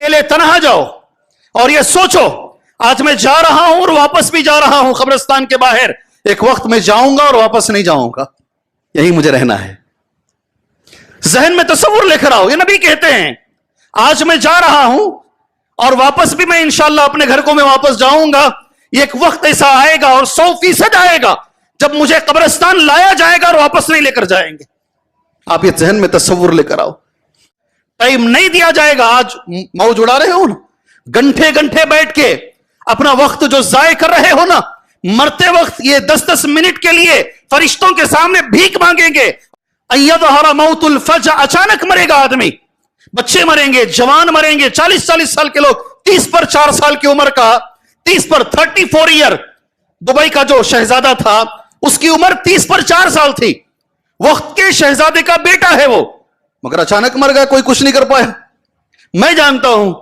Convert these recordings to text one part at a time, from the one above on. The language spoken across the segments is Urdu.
اکیلے تنہا جاؤ اور یہ سوچو آج میں جا رہا ہوں اور واپس بھی جا رہا ہوں قبرستان کے باہر، ایک وقت میں جاؤں گا اور واپس نہیں جاؤں گا، یہی مجھے رہنا ہے۔ ذہن میں تصور لے کر آؤ، یہ نبی کہتے ہیں آج میں جا رہا ہوں اور واپس بھی میں انشاءاللہ اپنے گھر کو میں واپس جاؤں گا، یہ ایک وقت ایسا آئے گا اور 100% آئے گا جب مجھے قبرستان لایا جائے گا اور واپس نہیں لے کر جائیں گے۔ آپ یہ ذہن میں تصور لے کر آؤ، ٹائم نہیں دیا جائے گا۔ آج موج اڑا رہے ہو نا، گھنٹے گھنٹے بیٹھ کے اپنا وقت جو ضائع کر رہے ہو نا، مرتے وقت یہ 10-10 منٹ کے لیے فرشتوں کے سامنے بھیک مانگیں گے۔ ایظہر موت الفجع، اچانک مرے گا آدمی، بچے مریں گے، جوان مریں گے، 40 سال کے لوگ، 30 پر 4 سال کی عمر کا، 30 پر 34 ایئر، دبئی کا جو شہزادہ تھا اس کی عمر 30 پر 4 سال تھی، وقت کے شہزادے کا بیٹا ہے وہ، مگر اچانک مر گیا، کوئی کچھ نہیں کر پایا۔ میں جانتا ہوں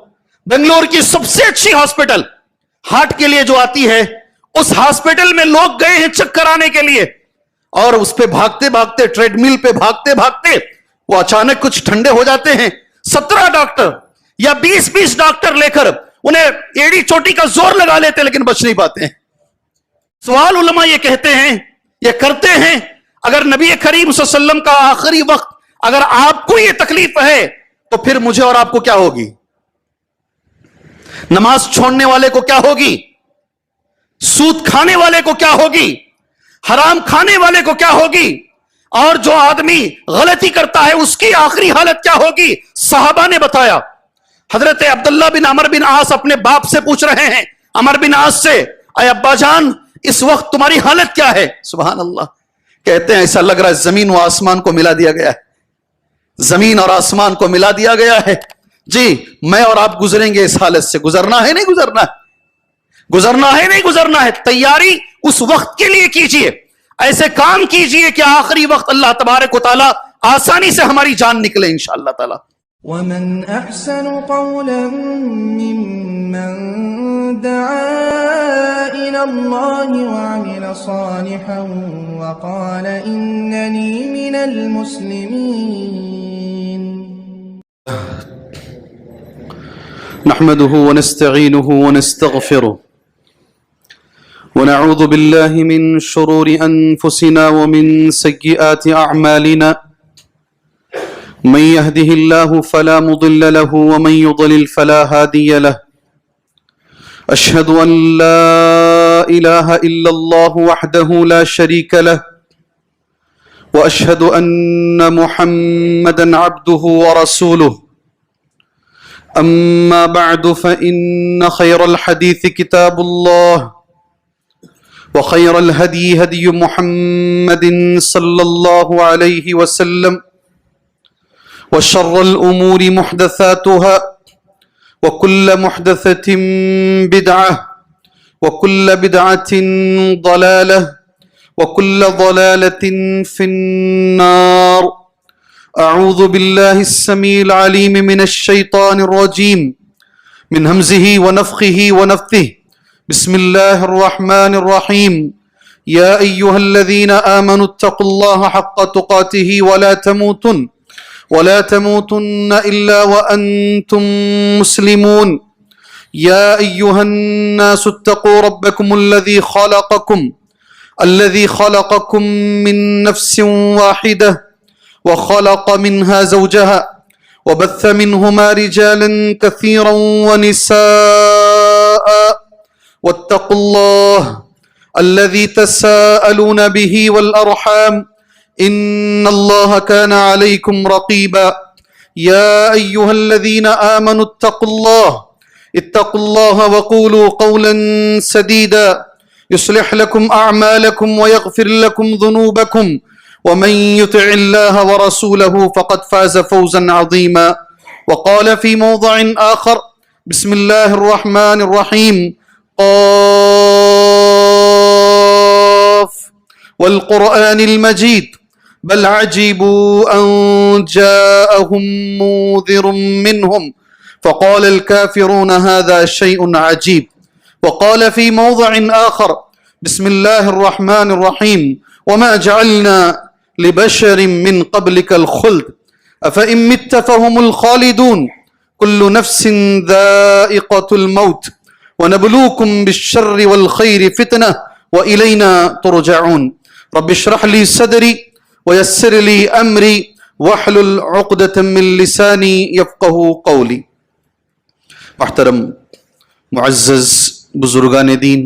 بنگلور کی سب سے اچھی ہاسپٹل ہارٹ کے لیے جو آتی ہے، اس ہاسپٹل میں لوگ گئے ہیں چکر آنے کے لیے، اور اس پہ بھاگتے بھاگتے، ٹریڈ مل پہ بھاگتے بھاگتے وہ اچانک کچھ ٹھنڈے ہو جاتے ہیں۔ 17 ڈاکٹر یا 20 ڈاکٹر لے کر انہیں ایڑی چوٹی کا زور لگا لیتے لیکن بچ نہیں پاتے ہیں۔ سوال علماء یہ کہتے ہیں، یہ کرتے ہیں، اگر نبی کریم صلی اللہ علیہ وسلم کا آخری وقت اگر آپ کو یہ تکلیف ہے تو پھر مجھے اور آپ کو کیا ہوگی؟ نماز چھوڑنے والے کو کیا ہوگی؟ سود کھانے والے کو کیا ہوگی؟ حرام کھانے والے کو کیا ہوگی؟ اور جو آدمی غلطی کرتا ہے اس کی آخری حالت کیا ہوگی؟ صحابہ نے بتایا۔ حضرت عبداللہ بن عمر بن عاص اپنے باپ سے پوچھ رہے ہیں، عمر بن عاص سے، اے ابا جان اس وقت تمہاری حالت کیا ہے؟ سبحان اللہ، کہتے ہیں ایسا لگ رہا ہے زمین و آسمان کو ملا دیا گیا ہے، زمین اور آسمان کو ملا دیا گیا ہے۔ جی میں اور آپ گزریں گے اس حالت سے، گزرنا ہے نہیں گزرنا ہے، گزرنا ہے نہیں گزرنا ہے۔ تیاری اس وقت کے لیے کیجئے، ایسے کام کیجئے کہ آخری وقت اللہ تبارک و تعالی آسانی سے ہماری جان نکلے انشاءاللہ تعالی۔ ومن احسن قولا ممن دعا الى الله وعمل صالحا وقال انني من المسلمين۔ نحمده ونستعينه ونستغفره ونعوذ بالله من شرور أنفسنا ومن سيئات أعمالنا، من يهده الله فلا مضل له ومن يضلل فلا هادي له، أشهد أن لا إله إلا الله وحده لا شريك له، وأشهد أن محمدا عبده ورسوله، أما بعد فإن خير الحديث كتاب الله، وخير الهدي هدي محمد صلى الله عليه وسلم، وشر الأمور محدثاتها، وكل محدثة بدعة، وكل بدعة ضلالة، وكل ضلالة في النار۔ أعوذ بالله السميع العليم من الشيطان الرجيم، من همزه ونفخه ونفثه، بسم الله الرحمن الرحيم، يا أيها الذين آمنوا اتقوا الله حق تقاته ولا تموتن إلا وأنتم مسلمون، يا أيها الناس اتقوا ربكم الذي خلقكم من نفس واحدة وخلق منها زوجها وبث منهما رجالا كثيرا ونساء، واتقوا الله الذي تساءلون به والأرحام إن الله كان عليكم رقيبا، يا أيها الذين آمنوا اتقوا الله وقولوا قولا سديدا يصلح لكم أعمالكم ويغفر لكم ذنوبكم، ومن يطع الله ورسوله فقد فاز فوزا عظيما۔ وقال في موضع آخر، بسم الله الرحمن الرحيم، قاف والقرآن المجيد، بل عجبوا أن جاءهم منذر منهم فقال الكافرون هذا شيء عجيب۔ وقال في موضع آخر، بسم الله الرحمن الرحيم، وما جعلنا لبشر من قبلك الخلد أفإن مت فهم الخالدون كل نفس ذائقة الموت ونبلوكم بالشر والخير فتنة وإلينا ترجعون رب اشرح لي صدري ويسر لي أمري واحلل عقدة من لساني يفقه قولي. محترم معزز بزرگان دین،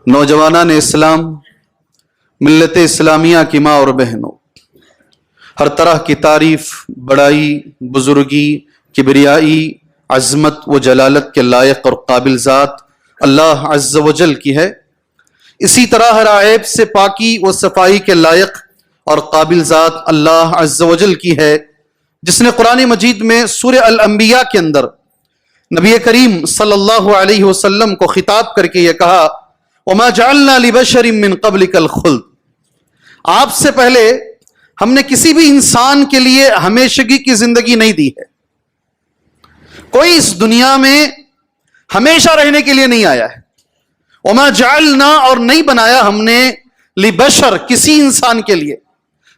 نوجوانان اسلام، ملت اسلامیہ کی ماں اور بہنوں، ہر طرح کی تعریف، بڑائی، بزرگی، کبریائی، عظمت و جلالت کے لائق اور قابل ذات اللہ عز و جل کی ہے. اسی طرح ہر عیب سے پاکی و صفائی کے لائق اور قابل ذات اللہ عز و جل کی ہے، جس نے قرآن مجید میں سورہ الانبیاء کے اندر نبی کریم صلی اللہ علیہ وسلم کو خطاب کر کے یہ کہا وَمَا جَعَلْنَا لِبَشَرٍ مِّن قَبْلِكَ الْخُلْدَ، آپ سے پہلے ہم نے کسی بھی انسان کے لیے ہمیشگی کی زندگی نہیں دی ہے. کوئی اس دنیا میں ہمیشہ رہنے کے لیے نہیں آیا ہے. وَمَا جَعَلْنَا، اور نہیں بنایا ہم نے، لِبَشَر، کسی انسان کے لیے،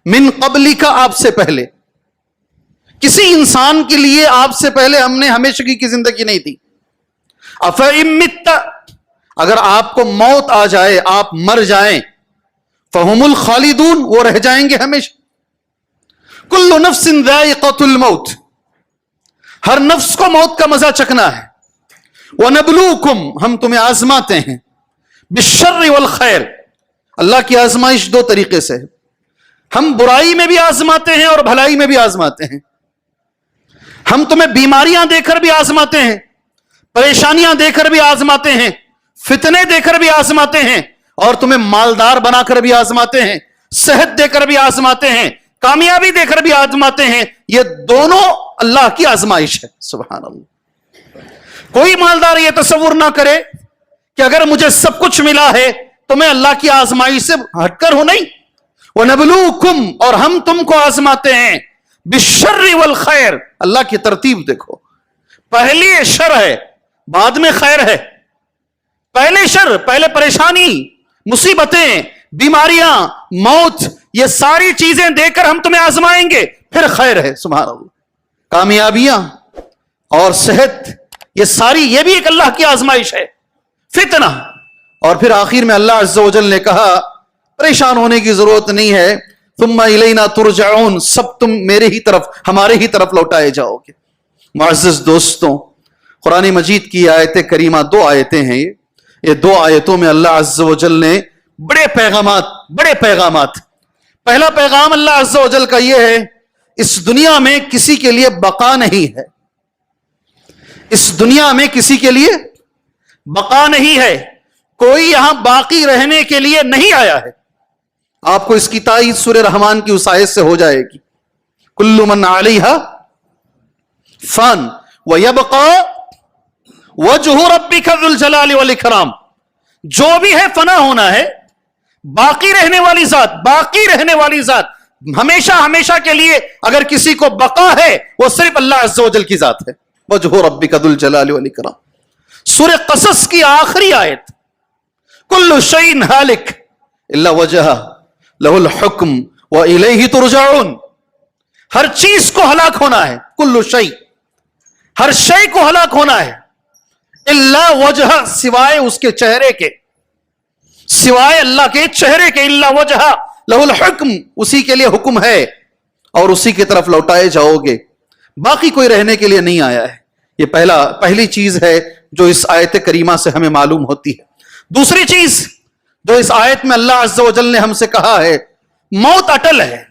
من قبلک، آپ سے پہلے، کسی انسان کے لیے آپ سے پہلے ہم نے ہمیشگی کی زندگی نہیں دی. أَفَإِن مِتَّ، اگر آپ کو موت آ جائے، آپ مر جائیں، فَهُمُ الْخَالِدُونَ، وہ رہ جائیں گے ہمیشہ. كُلُّ نَفْسٍ ذَائِقَةُ الْمَوْتِ، ہر نفس کو موت کا مزہ چکھنا ہے. وَنَبْلُوكُمْ، ہم تمہیں آزماتے ہیں، بِالشَّرِّ وَالْخَيْرِ، اللہ کی آزمائش دو طریقے سے ہے. ہم برائی میں بھی آزماتے ہیں اور بھلائی میں بھی آزماتے ہیں. ہم تمہیں بیماریاں دے کر بھی آزماتے ہیں، پریشانیاں دے کر بھی آزماتے ہیں، فتنے دے کر بھی آزماتے ہیں، اور تمہیں مالدار بنا کر بھی آزماتے ہیں، صحت دے کر بھی آزماتے ہیں، کامیابی دے کر بھی آزماتے ہیں. یہ دونوں اللہ کی آزمائش ہے. سبحان اللہ. کوئی مالدار یہ تصور نہ کرے کہ اگر مجھے سب کچھ ملا ہے تو میں اللہ کی آزمائش سے ہٹ کر ہوں. نہیں. وَنَبْلُوكُمْ، اور ہم تم کو آزماتے ہیں، بِالشَّرِّ وَالْخَيْرِ، اللہ کی ترتیب دیکھو، پہلی شر ہے بعد میں خیر ہے. پہلے شر، پہلے پریشانی، مصیبتیں، بیماریاں، موت، یہ ساری چیزیں دے کر ہم تمہیں آزمائیں گے، پھر خیر ہے. سبحان اللہ. کامیابیاں اور صحت، یہ ساری، یہ بھی ایک اللہ کی آزمائش ہے. فتنہ، اور پھر آخر میں اللہ عز و جل نے کہا پریشان ہونے کی ضرورت نہیں ہے، ثم الینا ترجعون، سب تم میرے ہی طرف، ہمارے ہی طرف لوٹائے جاؤ گے. معزز دوستوں، قرآن مجید کی آیت کریمہ دو آیتیں ہیں. یہ دو آیتوں میں اللہ عز و جل نے بڑے پیغامات. پہلا پیغام اللہ عز و جل کا یہ ہے، اس دنیا میں کسی کے لیے بقا نہیں ہے. اس دنیا میں کسی کے لیے بقا نہیں ہے، کوئی یہاں باقی رہنے کے لیے نہیں آیا ہے. آپ کو اس کی تائید سورہ رحمان کی اس آیت سے ہو جائے گی. کل من علیہا فان ویبقا وجہ ربک ذو الجلال والاکرام، جو بھی ہے فنا ہونا ہے، باقی رہنے والی ذات، ہمیشہ کے لیے اگر کسی کو بقا ہے وہ صرف اللہ عز و جل کی ذات ہے. وجہ ربک ذو الجلال والاکرام. سورہ قصص کی آخری آیت، کل شیء ہالک الا وجہہ لہ الحکم والیہ ترجعون، ہر چیز کو ہلاک ہونا ہے. کل شیء، ہر شے کو ہلاک ہونا ہے، الا وجہ، سوائے اس کے چہرے کے، سوائے اللہ کے چہرے کے. الا وجہ لہ الحکم، اسی کے لیے حکم ہے اور اسی کی طرف لوٹائے جاؤ گے. باقی کوئی رہنے کے لیے نہیں آیا ہے. یہ پہلی چیز ہے جو اس آیت کریمہ سے ہمیں معلوم ہوتی ہے. دوسری چیز جو اس آیت میں اللہ عز و جل نے ہم سے کہا ہے، موت اٹل ہے،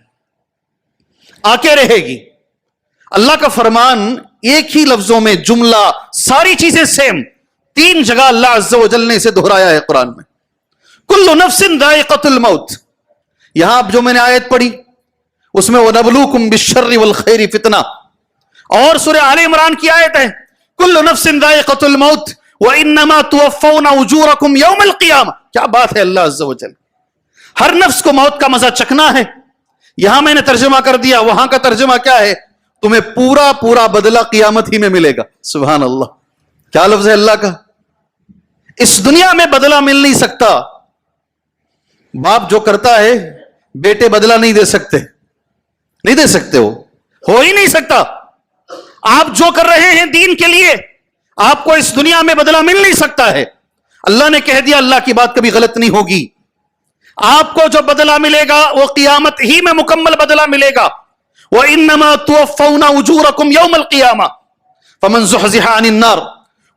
آ کے رہے گی. اللہ کا فرمان ایک ہی لفظوں میں، جملہ، ساری چیزیں سیم، 3 جگہ اللہ عز و جل نے اسے دہرایا ہے قرآن میں. کل نفس ذائقۃ الموت. یہاں جو میں نے آیت پڑھی اس میں وَنَبْلُوكُمْ بِالشَّرِّ وَالْخَيْرِ فِتْنَةً، اور سورہ آل عمران کی آیت ہے کل نفس ذائقۃ الموت وَإِنَّمَا تُوَفَّوْنَ أُجُورَكُمْ يَوْمَ الْقِيَامَةِ. کیا بات ہے اللہ عز و جل، ہر نفس کو موت کا مزہ چکھنا ہے. یہاں میں نے ترجمہ کر دیا، وہاں کا ترجمہ کیا ہے، تمہیں پورا بدلہ قیامت ہی میں ملے گا. سبحان اللہ. کیا لفظ ہے اللہ کا. اس دنیا میں بدلہ مل نہیں سکتا. باپ جو کرتا ہے بیٹے بدلہ نہیں دے سکتے، ہو ہی نہیں سکتا. آپ جو کر رہے ہیں دین کے لیے آپ کو اس دنیا میں بدلہ مل نہیں سکتا ہے. اللہ نے کہہ دیا اللہ کی بات کبھی غلط نہیں ہوگی. آپ کو جو بدلہ ملے گا وہ قیامت ہی میں مکمل بدلہ ملے گا. وَإِنَّمَا تُوَفَّوْنَ أُجُورَكُمْ يَوْمَ الْقِيَامَةِ فَمَنْ زُحْزِحَ عَنِ النَّارِ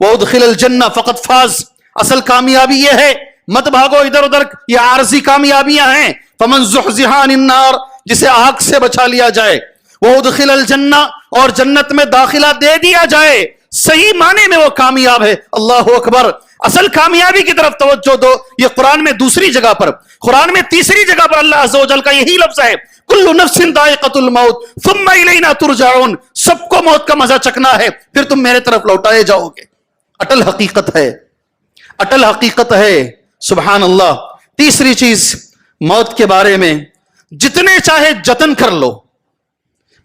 وَأُدْخِلَ الْجَنَّةَ فَقَدْ فَازَ. اصل کامیابی یہ ہے, مت بھاگو ادھر ادھر, یہ عارضی کامیابیاں ہیں. فَمَنْ زُحْزِحَ عَنِ النَّارِ, جسے آگ سے بچا لیا جائے, وَأُدْخِلَ الْجَنَّةَ, اور جنت میں داخلہ دے دیا جائے, صحیح معنی میں وہ کامیاب ہے. اللہ اکبر. اصل کامیابی کی طرف توجہ دو. یہ قرآن میں دوسری جگہ پر, قرآن میں تیسری جگہ پر اللہ عز و جل کا یہی لفظ ہے, کل نفس ذائقۃ الموت ثم الینا ترجعون. سب کو موت کا مزہ چکنا ہے, پھر تم میرے طرف لوٹائے جاؤ گے. اٹل حقیقت ہے, اٹل حقیقت ہے. سبحان اللہ. تیسری چیز موت کے بارے میں, جتنے چاہے جتن کر لو,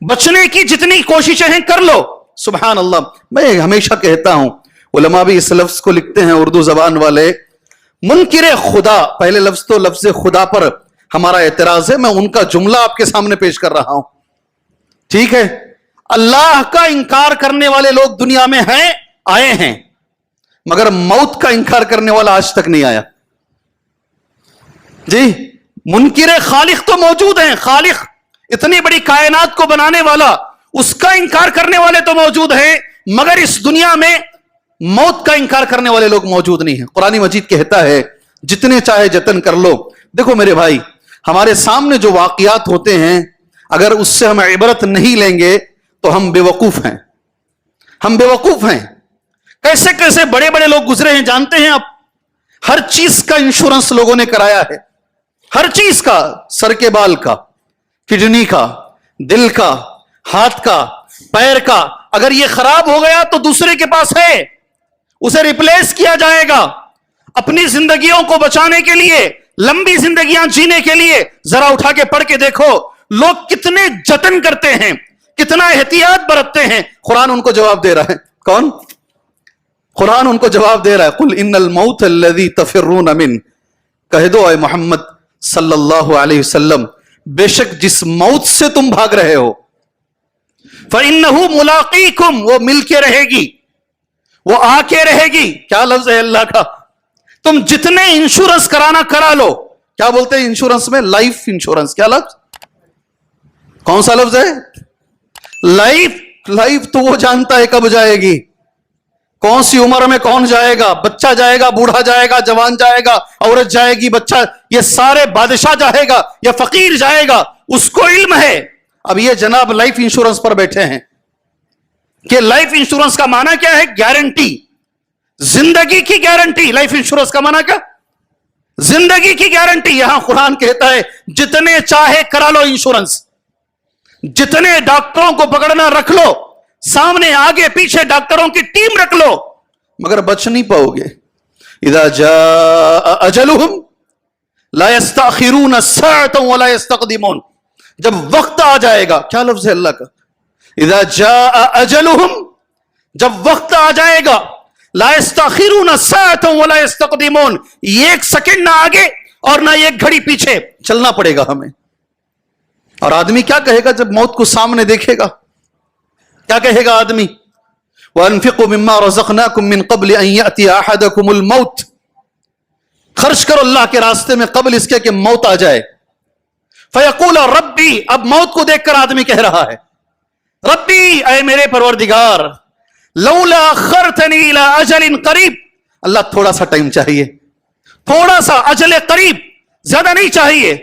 بچنے کی جتنی کوششیں ہیں کر لو. سبحان اللہ. میں ہمیشہ کہتا ہوں, علماء بھی اس لفظ کو لکھتے ہیں اردو زبان والے, منکر خدا, پہلے لفظ تو لفظ خدا پر ہمارا اعتراض ہے, میں ان کا جملہ آپ کے سامنے پیش کر رہا ہوں. ٹھیک ہے, اللہ کا انکار کرنے والے لوگ دنیا میں ہیں, آئے ہیں, مگر موت کا انکار کرنے والا آج تک نہیں آیا. جی, منکر خالق تو موجود ہیں, خالق اتنی بڑی کائنات کو بنانے والا, اس کا انکار کرنے والے تو موجود ہیں, مگر اس دنیا میں موت کا انکار کرنے والے لوگ موجود نہیں ہیں. قرآن مجید کہتا ہے جتنے چاہے جتن کر لو. دیکھو میرے بھائی, ہمارے سامنے جو واقعات ہوتے ہیں اگر اس سے ہم عبرت نہیں لیں گے تو ہم بے وقوف ہیں, ہم بے وقوف ہیں. کیسے کیسے بڑے بڑے لوگ گزرے ہیں جانتے ہیں آپ. ہر چیز کا انشورنس لوگوں نے کرایا ہے, ہر چیز کا, سر کے بال کا, کڈنی کا, دل کا, ہاتھ کا, پیر کا. اگر یہ خراب ہو گیا تو دوسرے کے پاس ہے, اسے ریپلیس کیا جائے گا. اپنی زندگیوں کو بچانے کے لیے, لمبی زندگیاں جینے کے لیے ذرا اٹھا کے پڑھ کے دیکھو لوگ کتنے جتن کرتے ہیں, کتنا احتیاط برتتے ہیں. قرآن ان کو جواب دے رہا ہے. کون؟ قرآن ان کو جواب دے رہا ہے. قل ان الموت الذی تفرون من, کہہ دو اے محمد صلی اللہ علیہ وسلم, بے شک جس موت سے تم بھاگ رہے ہو, فَإِنَّهُ مُلَاقِيكُمْ, وہ مل کے رہے گی, وہ آ کے رہے گی. کیا لفظ ہے اللہ کا. تم جتنے انشورنس کرانا کرا لو. کیا بولتے ہیں انشورنس میں؟ Life insurance. کیا لفظ, کون سا لفظ ہے؟ لائف. لائف تو وہ جانتا ہے کب جائے گی, کون سی عمر میں کون جائے گا, بچہ جائے گا, بوڑھا جائے گا, جوان جائے گا, عورت جائے گی, بچہ, یہ سارے, بادشاہ جائے گا یا فقیر جائے گا, اس کو علم ہے. اب یہ جناب لائف انشورنس پر بیٹھے ہیں کہ لائف انشورنس کا معنی کیا ہے؟ گارنٹی, زندگی کی گارنٹی. لائف انشورنس کا معنی کیا؟ زندگی کی گارنٹی. یہاں قرآن کہتا ہے جتنے چاہے کرا لو انشورنس, جتنے ڈاکٹروں کو پکڑنا رکھ لو, سامنے آگے پیچھے ڈاکٹروں کی ٹیم رکھ لو, مگر بچ نہیں پاؤ گے. اذا جاء اجلهم لا يستأخرون ساعة ولا يستقدمون. جب وقت آ جائے گا, کیا لفظ ہے اللہ کا, اذا جاء اجلهم, جب وقت آ جائے گا, لا يستأخرون ساعة ولا يستقدمون, ایک سیکنڈ نہ آگے اور نہ ایک گھڑی پیچھے, چلنا پڑے گا ہمیں. اور آدمی کیا کہے گا جب موت کو سامنے دیکھے گا؟ کیا کہے گا آدمی؟ وَأَنفِقُوا مِمَّا رَزَقْنَاكُم مِّن قَبْلِ أَن يَأْتِيَ أَحَدَكُمُ الْمَوْتُ, خرچ کرو اللہ کے راستے میں قبل اس کے کہ موت آ جائے. فَيَقُولَ رَبِّي, اب موت کو دیکھ کر آدمی کہہ رہا ہے ربی, اے میرے پروردگار, لولا اخرتنی الى اجل قریب, اللہ تھوڑا سا ٹائم چاہیے, تھوڑا سا اجل قریب, زیادہ نہیں چاہیے.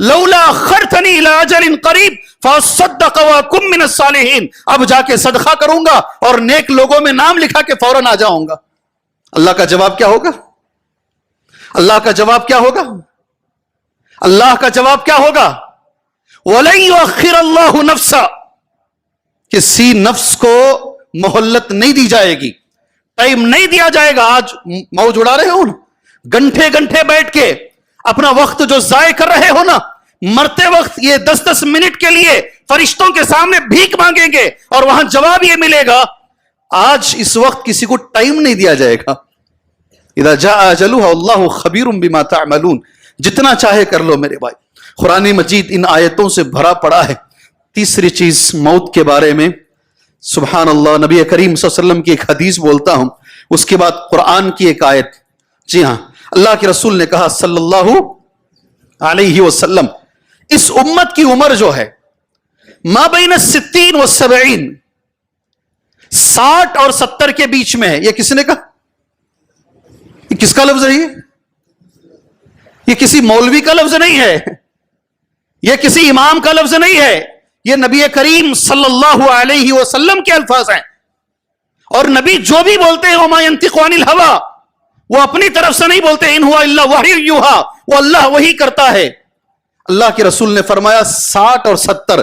لولا اخرتنی الى اجل قریب فاصدق واکن من الصالحین, اب جا کے صدقہ کروں گا اور نیک لوگوں میں نام لکھا کے فوراً آ جاؤں گا. اللہ کا جواب کیا ہوگا؟ اللہ کا جواب کیا ہوگا؟ اللہ کا جواب کیا ہوگا؟ وَلَن يُؤَخِّرَ اللَّهُ نَفْسًا, کسی نفس کو مہلت نہیں دی جائے گی, ٹائم نہیں دیا جائے گا. آج موج اڑا رہے ہو نا, گھنٹے گھنٹے بیٹھ کے اپنا وقت جو ضائع کر رہے ہو نا, مرتے وقت یہ 10-10 منٹ کے لیے فرشتوں کے سامنے بھیک مانگیں گے اور وہاں جواب یہ ملے گا, آج اس وقت کسی کو ٹائم نہیں دیا جائے گا. اذا جاء اجلها والله خبیر بما تعملون, جتنا چاہے کر لو میرے بھائی. قرآن مجید ان آیتوں سے بھرا پڑا ہے. تیسری چیز موت کے بارے میں, سبحان اللہ. نبی کریم صلی اللہ علیہ وسلم کی ایک حدیث بولتا ہوں, اس کے بعد قرآن کی ایک آیت. جی ہاں, اللہ کے رسول نے کہا صلی اللہ علیہ وسلم, اس امت کی عمر جو ہے ما بین 60 و 70, 60 اور 70 کے بیچ میں ہے. یہ کس نے کہا؟ یہ کس کا لفظ ہے؟ یہ کسی مولوی کا لفظ نہیں ہے, یہ کسی امام کا لفظ نہیں ہے, یہ نبی کریم صلی اللہ علیہ وسلم کے الفاظ ہیں. اور نبی جو بھی بولتے ہیں وما ينطق عن الهوى, وہ اپنی طرف سے نہیں بولتے, ان هو الا وحی یوحى, وہ اللہ وحی کرتا ہے. اللہ کے رسول نے فرمایا 60 اور 70,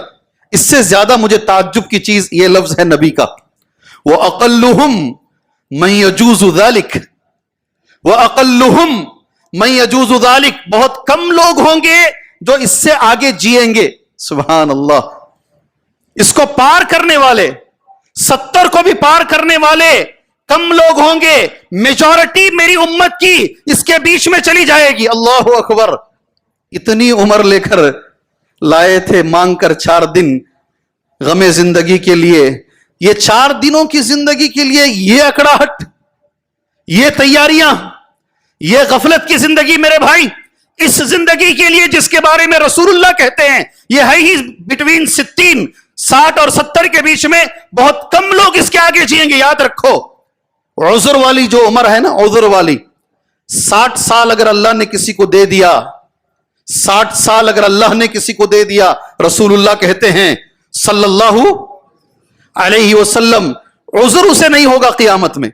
اس سے زیادہ مجھے تعجب کی چیز یہ لفظ ہے نبی کا, وَأَقَلُّهُمْ مَنْ يَجُوزُ ذَلِكَ, وَأَقَلُّهُمْ مَنْ يَجُوزُ ذَلِكَ, بہت کم لوگ ہوں گے جو اس سے آگے جیئیں گے. سبحان اللہ. اس کو پار کرنے والے, 70 کو بھی پار کرنے والے کم لوگ ہوں گے, میجورٹی میری امت کی اس کے بیچ میں چلی جائے گی. اللہ اکبر. اتنی عمر لے کر لائے تھے مانگ کر 4 دن غم زندگی کے لیے, یہ 4 دنوں کی زندگی کے لیے یہ اکڑاہٹ, یہ تیاریاں, یہ غفلت کی زندگی. میرے بھائی, اس زندگی کے لیے جس کے بارے میں رسول اللہ کہتے ہیں یہ ہے ہی بٹوین 60 اور 70 کے بیچ میں, بہت کم لوگ اس کے آگے جیئیں گے. یاد رکھو, عذر والی جو عمر ہے نا, عذر والی, 60 سال اگر اللہ نے کسی کو دے دیا, 60 سال اگر اللہ نے کسی کو دے دیا, رسول اللہ کہتے ہیں صلی اللہ علیہ وسلم, عذر اسے نہیں ہوگا قیامت میں.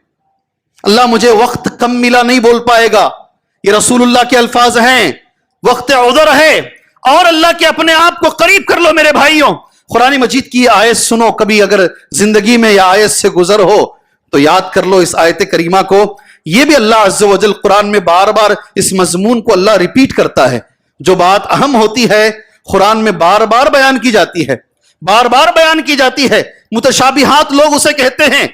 اللہ مجھے وقت کم ملا نہیں بول پائے گا, یہ رسول اللہ کے الفاظ ہیں, وقت عذر ہے. اور اللہ کے اپنے آپ کو قریب کر لو میرے بھائیوں. قرآن مجید کی آیت سنو, کبھی اگر زندگی میں یہ آیت سے گزر ہو تو یاد کر لو اس آیت کریمہ کو. یہ بھی اللہ عز و جل قرآن میں بار بار اس مضمون کو اللہ ریپیٹ کرتا ہے. جو بات اہم ہوتی ہے قرآن میں بار بار بیان کی جاتی ہے, بار بار بیان کی جاتی ہے. متشابہات لوگ اسے کہتے ہیں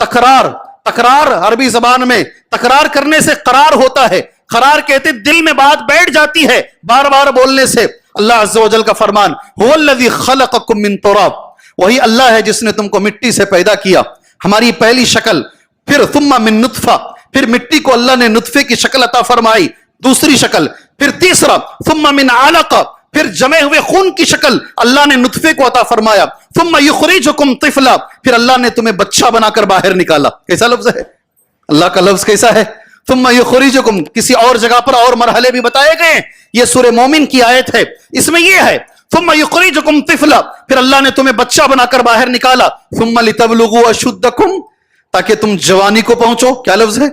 تکرار. تکرار عربی زبان میں تکرار کرنے سے قرار ہوتا ہے. قرار کہتے دل میں بات بیٹھ جاتی ہے بار بار بولنے سے. اللہ عز و جل کا فرمان هو الذی خلقکم من تراب, وہی اللہ ہے جس نے تم کو مٹی سے پیدا کیا, ہماری پہلی شکل. پھر ثم من نطفہ, پھر مٹی کو اللہ نے نطفے کی شکل عطا فرمائی, دوسری شکل. پھر تیسرا ثم من علقہ, پھر جمے ہوئے خون کی شکل اللہ نے نطفے کو عطا فرمایا. ثم یخرجکم طفلا, پھر اللہ نے تمہیں بچہ بنا کر باہر نکالا. کیسا لفظ ہے اللہ کا لفظ, کیسا ہے؟ ثم یخرجکم. کسی اور جگہ پر اور مرحلے بھی بتائے گئے, یہ سورہ مومن کی آیت ہے, اس میں یہ ہے ثم یخرجکم طفلا, پھر اللہ نے تمہیں بچہ بنا کر باہر نکالا. ثم لتبلغوا اشدکم, تاکہ تم جوانی کو پہنچو. کیا لفظ ہے؟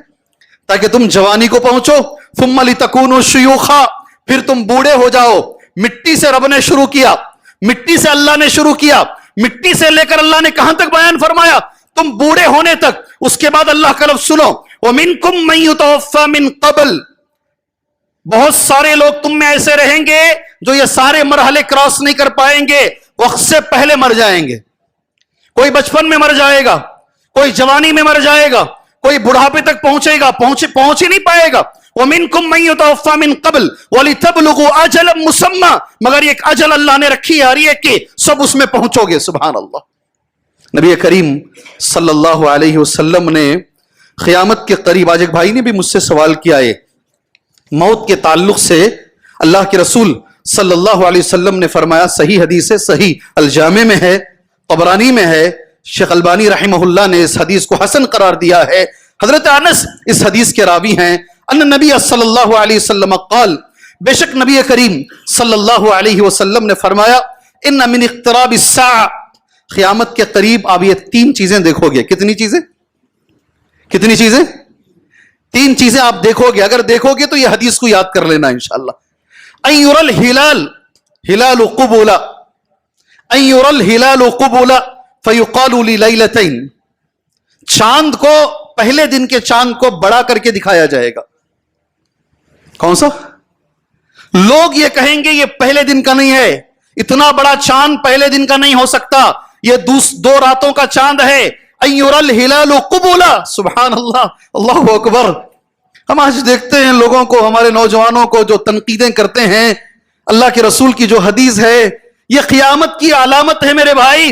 تاکہ تم جوانی کو پہنچو. ثم لتکونوا شیوخا, پھر تم بوڑھے ہو جاؤ. مٹی سے رب نے شروع کیا, مٹی سے اللہ نے شروع کیا, مٹی سے لے کر اللہ نے کہاں تک بیان فرمایا؟ تم بوڑھے ہونے تک. اس کے بعد اللہ کا لفظ سنو, وَمِنْكُمْ مَنْ يُتَوَفَّى مِنْ قَبْلِ, بہت سارے لوگ تم میں ایسے رہیں گے جو یہ سارے مرحلے کراس نہیں کر پائیں گے, وقت سے پہلے مر جائیں گے. کوئی بچپن میں مر جائے گا, کوئی جوانی میں مر جائے گا, کوئی بڑھاپے تک پہنچے گا, پہنچ ہی نہیں پائے گا. وَمِنْكُمْ مَنْ يُتَوَفَّى مِنْ قَبْلِ وَلِتَبْلُغُوا أَجَلًا مُسَمًّى, مگر ایک اجل اللہ نے رکھی ہے, یہ کہ سب اس میں پہنچو گے. سبحان اللہ. نبی کریم صلی اللہ علیہ وسلم نے قیامت کے قریب, آج ایک بھائی نے بھی مجھ سے سوال کیا ہے موت کے تعلق سے, اللہ کے رسول صلی اللہ علیہ وسلم نے فرمایا, صحیح حدیث ہے, صحیح الجامع میں ہے, طبرانی میں ہے, شیخ البانی رحمہ اللہ نے اس حدیث کو حسن قرار دیا ہے. حضرت انس اس حدیث کے راوی ہیں. ان نبی صلی اللہ علیہ وسلم قال, بے شک نبی کریم صلی اللہ علیہ وسلم نے فرمایا, ان من اقتراب الساعہ, قیامت کے قریب آپ یہ 3 چیزیں دیکھو گے. کتنی چیزیں؟ کتنی چیزیں؟ 3 چیزیں آپ دیکھو گے. اگر دیکھو گے تو یہ حدیث کو یاد کر لینا انشاءاللہ. ان یری الہلال ہلال قبولا, ان یری الہلال قبولا فیقال للیلتین, چاند کو پہلے دن کے چاند کو بڑا کر کے دکھایا جائے گا. کون سا؟ لوگ یہ کہیں گے یہ پہلے دن کا نہیں ہے, اتنا بڑا چاند پہلے دن کا نہیں ہو سکتا, یہ 2 راتوں کا چاند ہے. ان یری الہلال قبولا, سبحان اللہ, اللہ اکبر. ہم آج دیکھتے ہیں لوگوں کو, ہمارے نوجوانوں کو جو تنقیدیں کرتے ہیں اللہ کے رسول کی جو حدیث ہے, یہ قیامت کی علامت ہے میرے بھائی.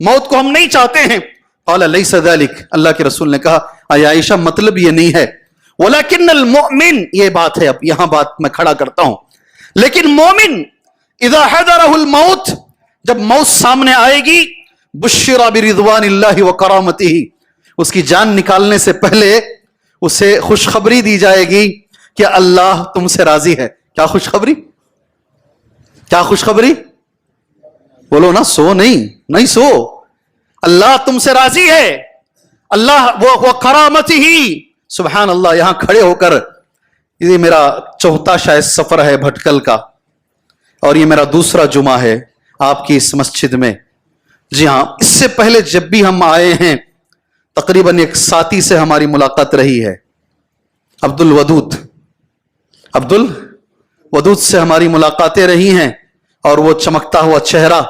موت کو ہم نہیں چاہتے ہیں. قال ليس ذلك, اللہ کے رسول نے کہا اے عائشہ مطلب یہ نہیں ہے. ولكن المؤمن, یہ بات ہے, اب یہاں بات میں کھڑا کرتا ہوں, لیکن مومن اذا حضره الموت, جب موت سامنے آئے گی, بشر برضوان اللہ وکرامتہ, اس کی جان نکالنے سے پہلے اسے خوشخبری دی جائے گی کہ اللہ تم سے راضی ہے. کیا خوشخبری؟ کیا خوشخبری؟ بولو نا, سو نہیں سو. اللہ تم سے راضی ہے, اللہ وہ کرامت ہی. سبحان اللہ. یہاں کھڑے ہو کر, یہ میرا چوتھا شاید سفر ہے بھٹکل کا, اور یہ میرا دوسرا جمعہ ہے آپ کی اس مسجد میں. جی ہاں, اس سے پہلے جب بھی ہم آئے ہیں تقریباً ایک ساتھی سے ہماری ملاقات رہی ہے, عبد الودود سے ہماری ملاقاتیں رہی ہیں, اور وہ چمکتا ہوا چہرہ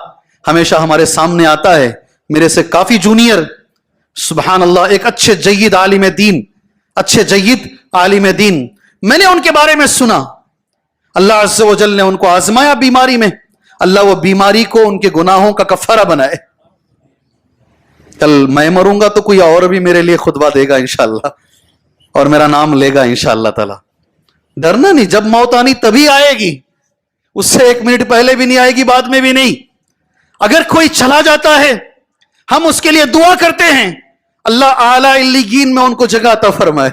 ہمیشہ ہمارے سامنے آتا ہے. میرے سے کافی جونیئر, سبحان اللہ, ایک اچھے جید عالم دین. میں نے ان کے بارے میں سنا, اللہ عز و جل نے ان کو آزمایا بیماری میں, اللہ وہ بیماری کو ان کے گناہوں کا کفارہ بنائے. کل میں مروں گا تو کوئی اور بھی میرے لیے خطبہ دے گا انشاءاللہ, اور میرا نام لے گا انشاءاللہ تعالی. ڈرنا نہیں, جب موت آنی تبھی آئے گی, اس سے 1 منٹ پہلے بھی نہیں آئے گی, بعد میں بھی نہیں. اگر کوئی چلا جاتا ہے ہم اس کے لیے دعا کرتے ہیں, اللہ اعلیٰ علیین میں ان کو جگہ عطا فرمائے,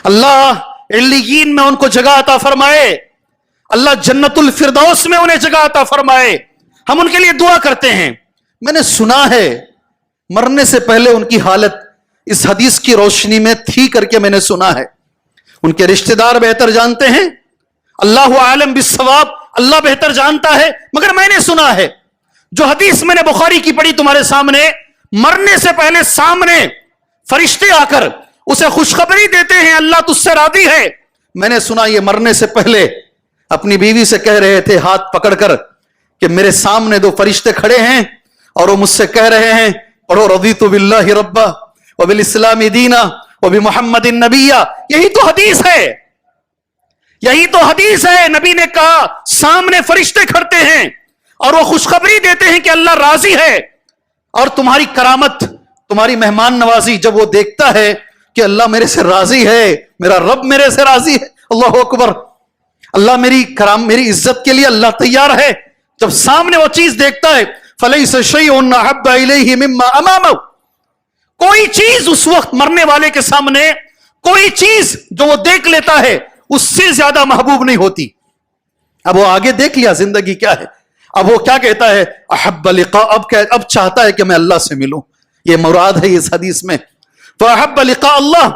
اللہ علیین میں ان کو جگہ عطا فرمائے, اللہ جنت الفردوس میں انہیں جگہ عطا فرمائے. ہم ان کے لیے دعا کرتے ہیں. میں نے سنا ہے مرنے سے پہلے ان کی حالت اس حدیث کی روشنی میں تھی کر کے میں نے سنا ہے. ان کے رشتہ دار بہتر جانتے ہیں, اللہ عالم بالصواب, اللہ بہتر جانتا ہے, مگر میں نے سنا ہے جو حدیث میں نے بخاری کی پڑھی تمہارے سامنے, مرنے سے پہلے سامنے فرشتے آ کر اسے خوشخبری دیتے ہیں اللہ تجھ سے راضی ہے. میں نے سنا یہ مرنے سے پہلے اپنی بیوی سے کہہ رہے تھے ہاتھ پکڑ کر کہ میرے سامنے 2 فرشتے کھڑے ہیں اور وہ مجھ سے کہہ رہے ہیں پڑھو رضیت باللہ ربا وبالاسلام دینا وبمحمد نبیا. یہی تو حدیث ہے, یہی تو حدیث ہے. نبی نے کہا سامنے فرشتے کھڑتے ہیں اور وہ خوشخبری دیتے ہیں کہ اللہ راضی ہے. اور تمہاری کرامت, تمہاری مہمان نوازی جب وہ دیکھتا ہے کہ اللہ میرے سے راضی ہے, میرا رب میرے سے راضی ہے, اللہ اکبر, اللہ میری عزت کے لیے اللہ تیار ہے. جب سامنے وہ چیز دیکھتا ہے, فلیس شیء احب الیہ مما امامہ, کوئی چیز اس وقت مرنے والے کے سامنے, کوئی چیز جو وہ دیکھ لیتا ہے اس سے زیادہ محبوب نہیں ہوتی. اب وہ آگے دیکھ لیا زندگی کیا ہے, اب وہ کیا کہتا ہے, احب لقاء, اب چاہتا ہے کہ میں اللہ سے ملوں. یہ مراد ہے اس حدیث میں, فاحب لقاء اللہ,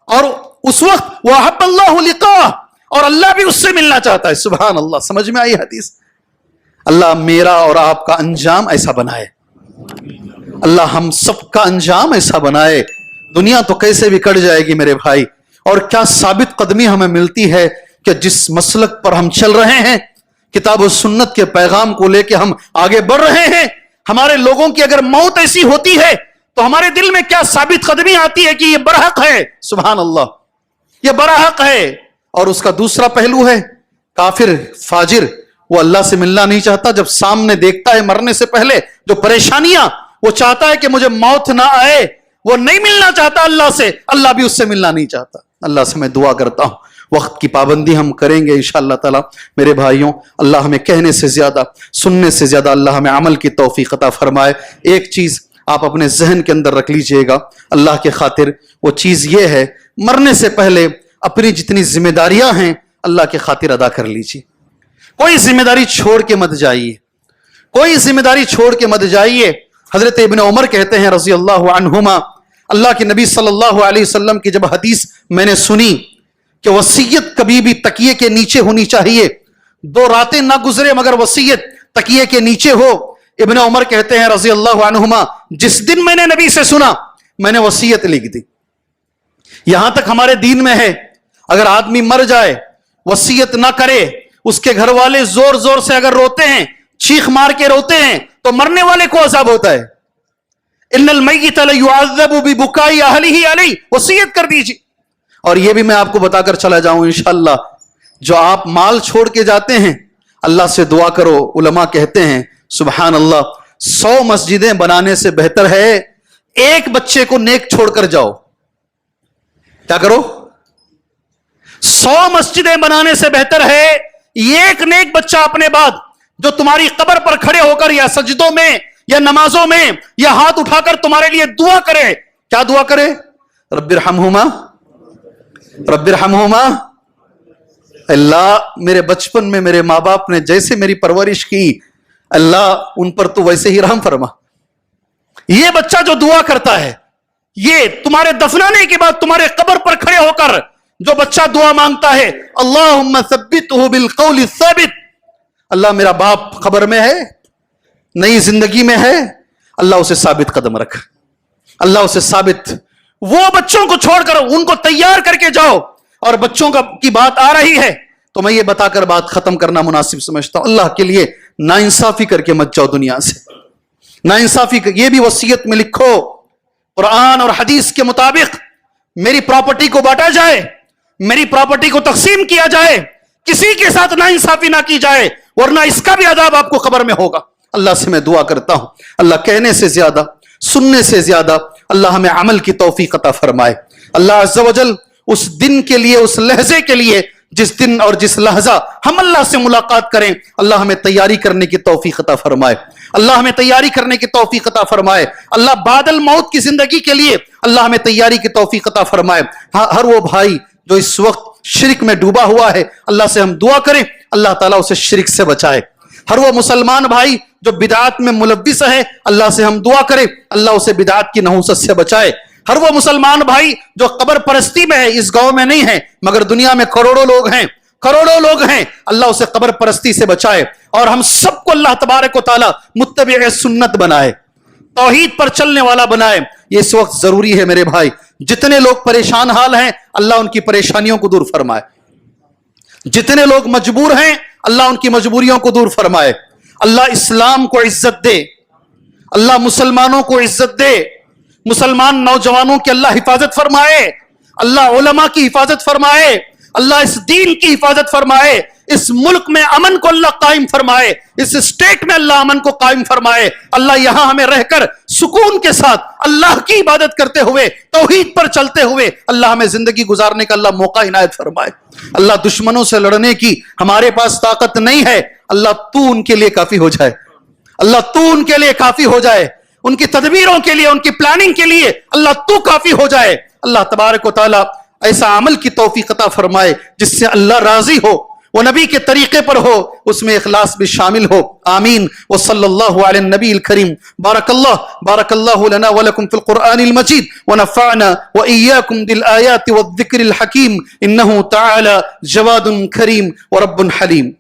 اور اس وقت واحب اللہ لقاء, اور اللہ بھی اس سے ملنا چاہتا ہے. سبحان اللہ. سمجھ میں آئی حدیث؟ اللہ میرا اور آپ کا انجام ایسا بنائے, اللہ ہم سب کا انجام ایسا بنائے. دنیا تو کیسے بھی کٹ جائے گی میرے بھائی, اور کیا ثابت قدمی ہمیں ملتی ہے کہ جس مسلک پر ہم چل رہے ہیں, کتاب و سنت کے پیغام کو لے کے ہم آگے بڑھ رہے ہیں. ہمارے لوگوں کی اگر موت ایسی ہوتی ہے تو ہمارے دل میں کیا ثابت قدمی آتی ہے کہ یہ برحق ہے. سبحان اللہ, یہ برحق ہے. اور اس کا دوسرا پہلو ہے کافر فاجر, وہ اللہ سے ملنا نہیں چاہتا. جب سامنے دیکھتا ہے مرنے سے پہلے جو پریشانیاں, وہ چاہتا ہے کہ مجھے موت نہ آئے, وہ نہیں ملنا چاہتا اللہ سے, اللہ بھی اس سے ملنا نہیں چاہتا. اللہ سے میں دعا کرتا ہوں وقت کی پابندی ہم کریں گے انشاءاللہ تعالی. میرے بھائیوں, اللہ ہمیں کہنے سے زیادہ سننے سے زیادہ اللہ ہمیں عمل کی توفیق عطا فرمائے. ایک چیز آپ اپنے ذہن کے اندر رکھ لیجئے گا اللہ کے خاطر, وہ چیز یہ ہے, مرنے سے پہلے اپنی جتنی ذمہ داریاں ہیں اللہ کے خاطر ادا کر لیجئے. کوئی ذمہ داری چھوڑ کے مت جائیے, کوئی ذمہ داری چھوڑ کے مت جائیے. حضرت ابن عمر کہتے ہیں رضی اللہ عنہما, اللہ کے نبی صلی اللہ علیہ وسلم کی جب حدیث میں نے سنی کہ وصیت کبھی بھی تکیے کے نیچے ہونی چاہیے, 2 راتیں نہ گزرے مگر وصیت تکیے کے نیچے ہو. ابن عمر کہتے ہیں رضی اللہ عنہما, جس دن میں نے نبی سے سنا میں نے وصیت لکھ دی. یہاں تک ہمارے دین میں ہے اگر آدمی مر جائے وصیت نہ کرے, اس کے گھر والے زور زور سے اگر روتے ہیں, چیخ مار کے روتے ہیں, تو مرنے والے کو عذاب ہوتا ہے. ان المیت لیعذب ببکاء اہلہ علیہ, وصیت کر دیجیے. اور یہ بھی میں آپ کو بتا کر چلا جاؤں انشاءاللہ, جو آپ مال چھوڑ کے جاتے ہیں اللہ سے دعا کرو. علماء کہتے ہیں سبحان اللہ, 100 مسجدیں بنانے سے بہتر ہے ایک بچے کو نیک چھوڑ کر جاؤ. کیا کرو؟ 100 مسجدیں بنانے سے بہتر ہے ایک نیک بچہ اپنے بعد جو تمہاری قبر پر کھڑے ہو کر یا سجدوں میں یا نمازوں میں یا ہاتھ اٹھا کر تمہارے لیے دعا کرے. کیا دعا کرے؟ رب ارحمہما رب ارحمہما. اللہ میرے بچپن میں میرے ماں باپ نے جیسے میری پرورش کی اللہ ان پر تو ویسے ہی رحم فرما. یہ بچہ جو دعا کرتا ہے, یہ تمہارے دفنانے کے بعد تمہارے قبر پر کھڑے ہو کر جو بچہ دعا مانگتا ہے, اللہم ثبتہ بالقول الثابت, اللہ میرا باپ قبر میں ہے, نئی زندگی میں ہے, اللہ اسے ثابت قدم رکھ, اللہ اسے ثابت. وہ بچوں کو چھوڑ کر ان کو تیار کر کے جاؤ. اور بچوں کی بات آ رہی ہے تو میں یہ بتا کر بات ختم کرنا مناسب سمجھتا ہوں, اللہ کے لیے ناانصافی کر کے مت جاؤ دنیا سے. ناانصافی یہ بھی وصیت میں لکھو, قرآن اور حدیث کے مطابق میری پراپرٹی کو بانٹا جائے, میری پراپرٹی کو تقسیم کیا جائے, کسی کے ساتھ ناانصافی نہ کی جائے, ورنہ اس کا بھی عذاب آپ کو قبر میں ہوگا. اللہ سے میں دعا کرتا ہوں اللہ کہنے سے زیادہ سننے سے زیادہ اللہ ہمیں عمل کی توفیق عطا فرمائے. اللہ عز و جل اس دن کے لیے, اس لحظے کے لیے جس دن اور جس لحظہ ہم اللہ سے ملاقات کریں, اللہ ہمیں تیاری کرنے کی توفیق عطا فرمائے. اللہ ہمیں تیاری کرنے کی توفیق عطا فرمائے. اللہ بعد الموت کی زندگی کے لیے اللہ ہمیں تیاری کی توفیق عطا فرمائے. ہر وہ بھائی جو اس وقت شرک میں ڈوبا ہوا ہے, اللہ سے ہم دعا کریں اللہ تعالیٰ اسے شرک سے بچائے. ہر وہ مسلمان بھائی جو بدعات میں ملوث ہے, اللہ سے ہم دعا کریں اللہ اسے بدعات کی نحوست سے بچائے. ہر وہ مسلمان بھائی جو قبر پرستی میں ہے, اس گاؤں میں نہیں ہے مگر دنیا میں کروڑوں لوگ ہیں, اللہ اسے قبر پرستی سے بچائے. اور ہم سب کو اللہ تبارک و تعالی متبع سنت بنائے, توحید پر چلنے والا بنائے. یہ اس وقت ضروری ہے میرے بھائی. جتنے لوگ پریشان حال ہیں اللہ ان کی پریشانیوں کو دور فرمائے, جتنے لوگ مجبور ہیں اللہ ان کی مجبوریوں کو دور فرمائے. اللہ اسلام کو عزت دے, اللہ مسلمانوں کو عزت دے, مسلمان نوجوانوں کی اللہ حفاظت فرمائے, اللہ علماء کی حفاظت فرمائے, اللہ اس دین کی حفاظت فرمائے, اس ملک میں امن کو اللہ قائم فرمائے, اس اسٹیٹ میں اللہ امن کو قائم فرمائے. اللہ یہاں ہمیں رہ کر سکون کے ساتھ اللہ کی عبادت کرتے ہوئے, توحید پر چلتے ہوئے اللہ ہمیں زندگی گزارنے کا اللہ موقع عنایت فرمائے. اللہ دشمنوں سے لڑنے کی ہمارے پاس طاقت نہیں ہے, اللہ تو ان کے لیے کافی ہو جائے, اللہ تو ان کے لیے کافی ہو جائے, ان کی تدبیروں کے لیے, ان کی پلاننگ کے لیے اللہ تو کافی ہو جائے. اللہ تبارک و تعالی ایسا عمل کی توفیق عطا فرمائے جس سے اللہ راضی ہو, وہ نبی کے طریقے پر ہو, اس میں اخلاص بھی شامل ہو. آمین. وصلی اللہ علی النبی الکریم. بارک اللہ لنا ولکم فی القرآن المجید ونفعنا وإیاکم بالآیات والذکر الحکیم انہ تعالی جواد کریم ورب حلیم.